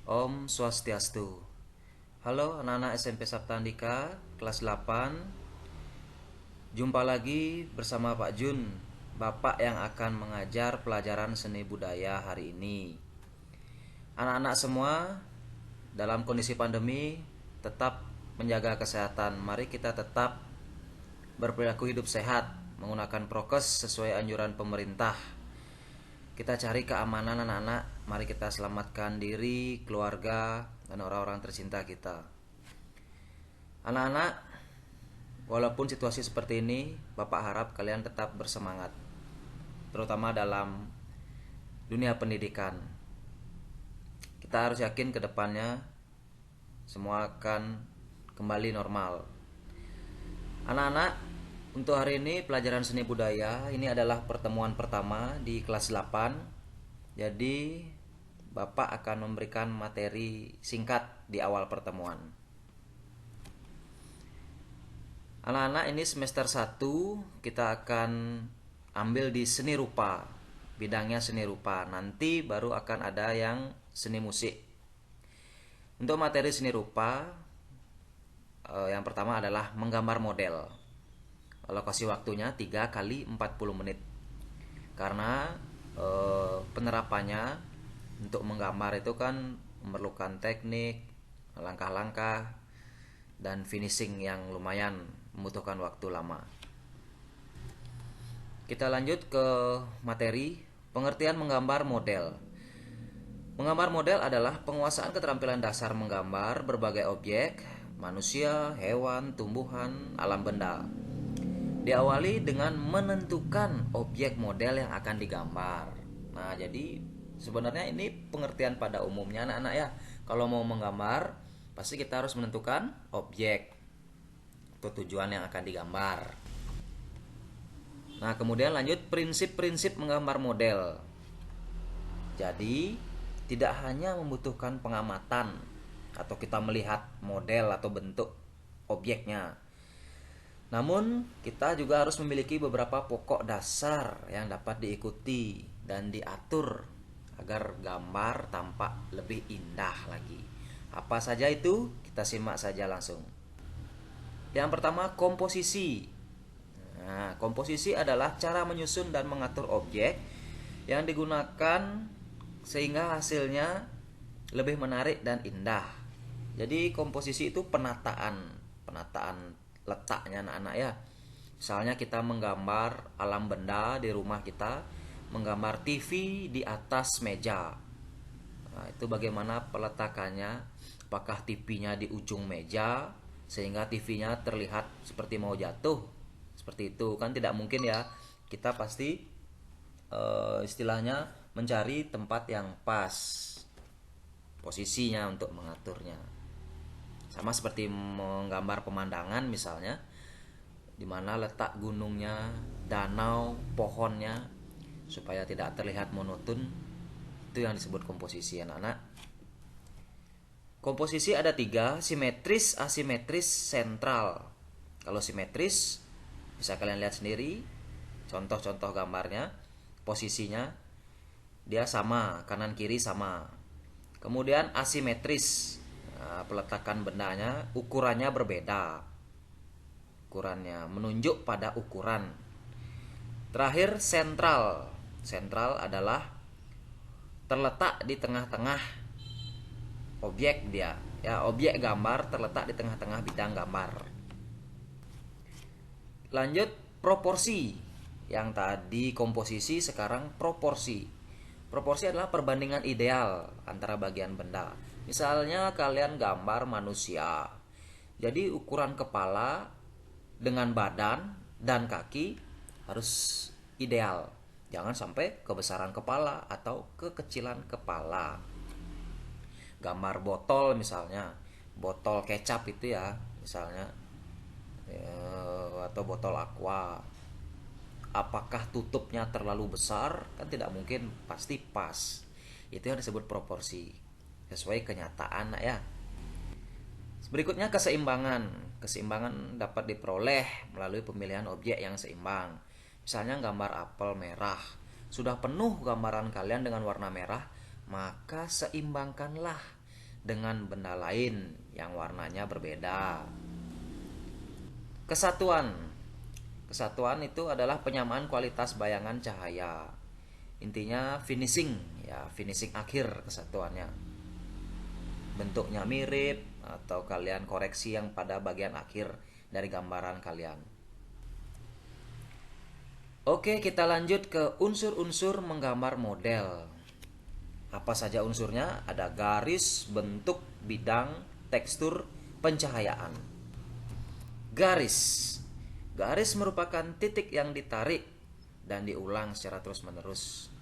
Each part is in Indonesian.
Om Swastiastu. Halo anak-anak SMP Saptaandika kelas 8. Jumpa lagi bersama Pak Jun, Bapak yang akan mengajar pelajaran seni budaya hari ini. Anak-anak semua dalam kondisi pandemi tetap menjaga kesehatan. Mari kita tetap berperilaku hidup sehat, menggunakan prokes sesuai anjuran pemerintah. Kita cari keamanan anak-anak. Mari kita selamatkan diri, keluarga, dan orang-orang tercinta kita. Anak-anak, walaupun situasi seperti ini, Bapak harap kalian tetap bersemangat, terutama dalam dunia pendidikan. Kita harus yakin ke depannya semua akan kembali normal. Anak-anak, untuk hari ini pelajaran seni budaya ini adalah pertemuan pertama di kelas 8. Jadi Bapak akan memberikan materi singkat di awal pertemuan. Anak-anak, ini semester 1 kita akan ambil di seni rupa. Bidangnya seni rupa. Nanti baru akan ada yang seni musik. Untuk materi seni rupa, yang pertama adalah menggambar model. Alokasi waktunya 3 kali 40 menit. Karena penerapannya untuk menggambar itu kan memerlukan teknik, langkah-langkah, dan finishing yang lumayan membutuhkan waktu lama. Kita lanjut ke materi pengertian menggambar model. Menggambar model adalah penguasaan keterampilan dasar menggambar berbagai objek, manusia, hewan, tumbuhan, alam benda. Diawali dengan menentukan objek model yang akan digambar. Nah, jadi sebenarnya ini pengertian pada umumnya anak-anak ya. Kalau mau menggambar, pasti kita harus menentukan objek atau tujuan yang akan digambar. Nah, kemudian lanjut prinsip-prinsip menggambar model. Jadi, tidak hanya membutuhkan pengamatan atau kita melihat model atau bentuk objeknya, namun kita juga harus memiliki beberapa pokok dasar yang dapat diikuti dan diatur agar gambar tampak lebih indah lagi. Apa saja itu? Kita simak saja langsung. Yang pertama, komposisi. Nah, komposisi adalah cara menyusun dan mengatur objek yang digunakan sehingga hasilnya lebih menarik dan indah. Jadi komposisi itu penataan letaknya anak-anak ya. Misalnya kita menggambar alam benda di rumah kita, menggambar TV di atas meja. Nah, itu bagaimana peletakannya? Apakah TV-nya di ujung meja sehingga TV-nya terlihat seperti mau jatuh? Seperti itu kan tidak mungkin ya. Kita pasti istilahnya mencari tempat yang pas posisinya untuk mengaturnya. Sama seperti menggambar pemandangan misalnya, di mana letak gunungnya, danau, pohonnya, supaya tidak terlihat monoton. Itu yang disebut komposisi anak-anak. Komposisi ada 3, simetris, asimetris, sentral. Kalau simetris, bisa kalian lihat sendiri, contoh-contoh gambarnya, posisinya, dia sama, kanan kiri sama. Kemudian asimetris, peletakan bendanya, ukurannya berbeda. Ukurannya menunjuk pada ukuran. Terakhir sentral. Sentral adalah terletak di tengah-tengah objek dia. Ya, objek gambar terletak di tengah-tengah bidang gambar. Lanjut proporsi. Yang tadi komposisi, sekarang proporsi. Proporsi adalah perbandingan ideal antara bagian benda. Misalnya kalian gambar manusia. Jadi ukuran kepala dengan badan dan kaki harus ideal. Jangan sampai kebesaran kepala atau kekecilan kepala. Gambar botol misalnya, botol kecap itu ya, misalnya atau botol aqua. Apakah tutupnya terlalu besar? Kan tidak mungkin, pasti pas. Itu yang disebut proporsi, sesuai kenyataan ya. Berikutnya keseimbangan. Keseimbangan dapat diperoleh melalui pemilihan objek yang seimbang. Misalnya gambar apel merah. Sudah penuh gambaran kalian dengan warna merah, maka seimbangkanlah dengan benda lain yang warnanya berbeda. Kesatuan. Kesatuan itu adalah penyamaan kualitas bayangan cahaya. Intinya finishing, ya finishing akhir kesatuannya. Bentuknya mirip atau kalian koreksi yang pada bagian akhir dari gambaran kalian. Oke, kita lanjut ke unsur-unsur menggambar model. Apa saja unsurnya? Ada garis, bentuk, bidang, tekstur, pencahayaan. Garis. Garis merupakan titik yang ditarik dan diulang secara terus-menerus.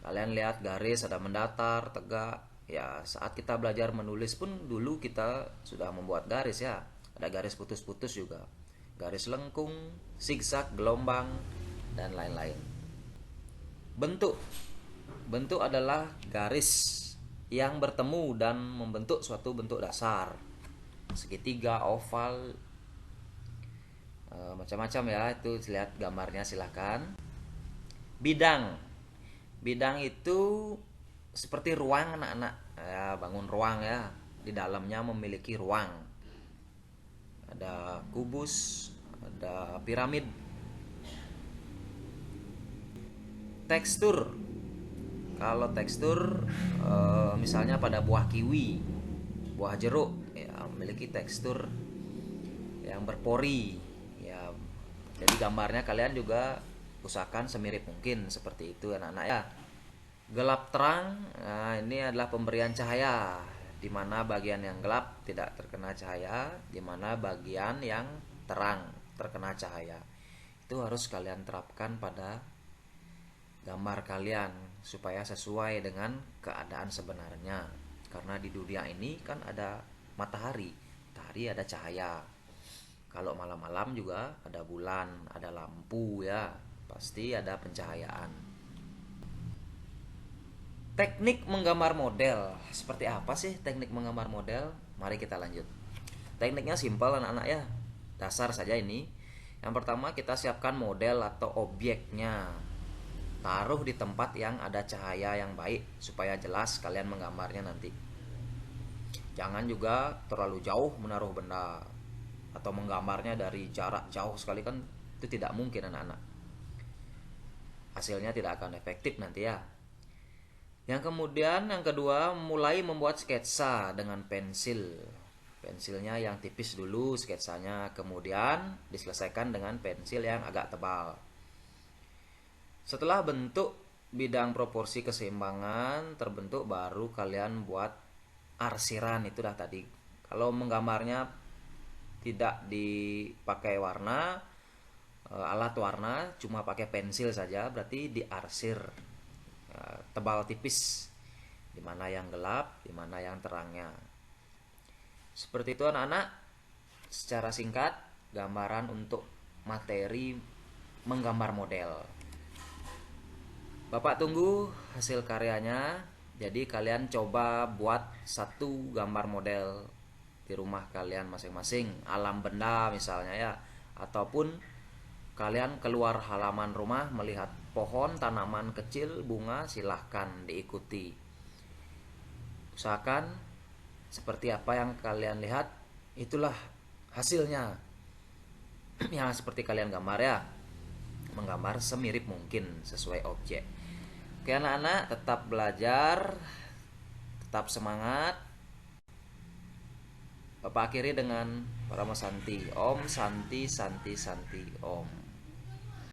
Kalian lihat garis ada mendatar, tegak. Ya, saat kita belajar menulis pun dulu kita sudah membuat garis ya. Ada garis putus-putus juga. Garis lengkung, zigzag, gelombang, dan lain-lain. Bentuk. Bentuk adalah garis yang bertemu dan membentuk suatu bentuk dasar. Segitiga, oval, macam-macam ya, itu lihat gambarnya silahkan. Bidang. Bidang itu seperti ruang anak-anak ya, bangun ruang ya, di dalamnya memiliki ruang. Ada kubus, ada piramid. Tekstur. Kalau tekstur misalnya pada buah kiwi, buah jeruk ya, memiliki tekstur yang berpori ya. Jadi gambarnya kalian juga usahakan semirip mungkin seperti itu anak-anak ya. Gelap terang, nah ini adalah pemberian cahaya, di mana bagian yang gelap tidak terkena cahaya, di mana bagian yang terang terkena cahaya. Itu harus kalian terapkan pada gambar kalian supaya sesuai dengan keadaan sebenarnya. Karena di dunia ini kan ada matahari, matahari ada cahaya. Kalau malam-malam juga ada bulan, ada lampu ya, pasti ada pencahayaan. Teknik menggambar model. Seperti apa sih teknik menggambar model? Mari kita lanjut. Tekniknya simpel anak-anak ya. Dasar saja ini. Yang pertama kita siapkan model atau objeknya. Taruh di tempat yang ada cahaya yang baik supaya jelas kalian menggambarnya nanti. Jangan juga terlalu jauh menaruh benda atau menggambarnya dari jarak jauh sekali, kan itu tidak mungkin anak-anak. Hasilnya tidak akan efektif nanti ya. Yang kedua, mulai membuat sketsa dengan pensil. Pensilnya yang tipis dulu sketsanya, kemudian diselesaikan dengan pensil yang agak tebal. Setelah bentuk bidang proporsi keseimbangan terbentuk, baru kalian buat arsiran, itu dah tadi. Kalau menggambarnya tidak dipakai warna, alat warna, cuma pakai pensil saja, berarti diarsir. Tebal tipis, dimana yang gelap, dimana yang terangnya. Seperti itu anak-anak, secara singkat gambaran untuk materi menggambar model. Bapak tunggu hasil karyanya. Jadi kalian coba buat satu gambar model di rumah kalian masing-masing, alam benda misalnya ya, ataupun kalian keluar halaman rumah melihat pohon, tanaman kecil, bunga, silahkan diikuti. Usahakan seperti apa yang kalian lihat, itulah hasilnya. Yang seperti kalian gambar ya. Menggambar semirip mungkin sesuai objek. Oke anak-anak, tetap belajar, tetap semangat. Bapak akhiri dengan Parama Santi. Om Santi Santi Santi Om.